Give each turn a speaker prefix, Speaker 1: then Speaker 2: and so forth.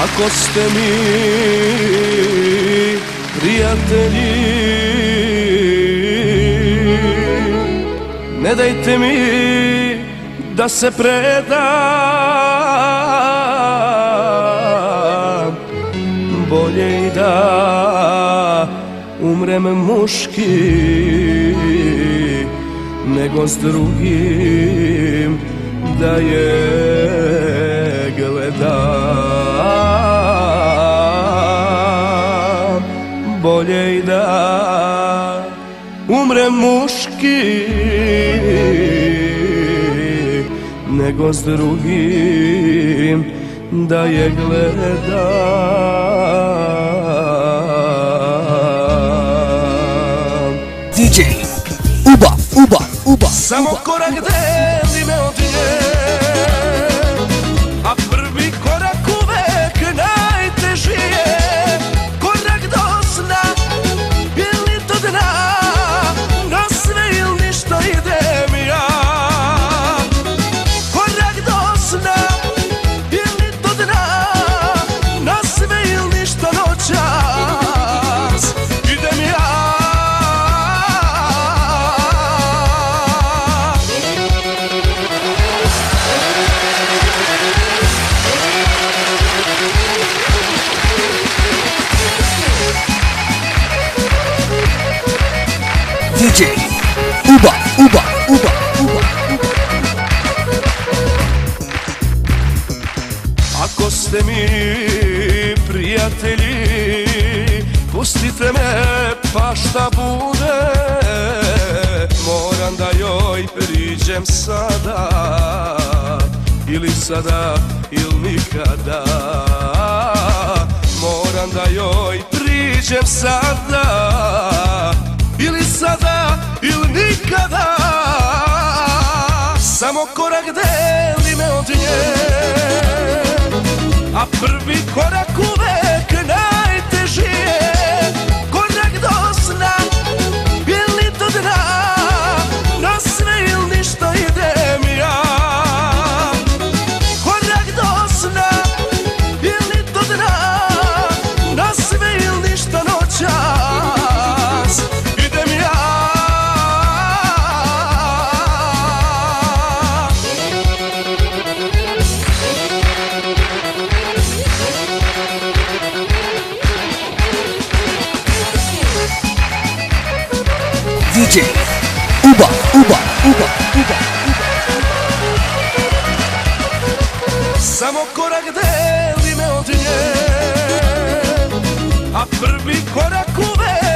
Speaker 1: Ako ste mi prijatelji, ne dajte mi da se predam, bolje i da umrem muški nego s drugim da je gledam, bolje i da umrem muški nego s drugim da je gledam.
Speaker 2: DJ Uba.
Speaker 1: Samo korak deli me od nje, a prvi korak uvek najteži je. Korak do sna ili do dna, na sve ili ništa idem ja. Korak do sna ili do dna, na sve ili ništa noćas idem ja.
Speaker 2: DJ Uba.
Speaker 1: Ako ste mi prijatelji, pustite me pa šta bude. Moram da joj priđem sada, ili sada ili nikada. Moram da joj priđem sada, ili sada ili nikada. Samo korak deli me od nje, a prvi korak uvek najteži je. Korak do sna ili do dna, na sve ili ništa idem ja. Korak do sna ili do dna, na sve ili ništa noćas idem ja.
Speaker 2: DJ Uba.
Speaker 1: Samo korak deli me od nje, a prvi korak uvek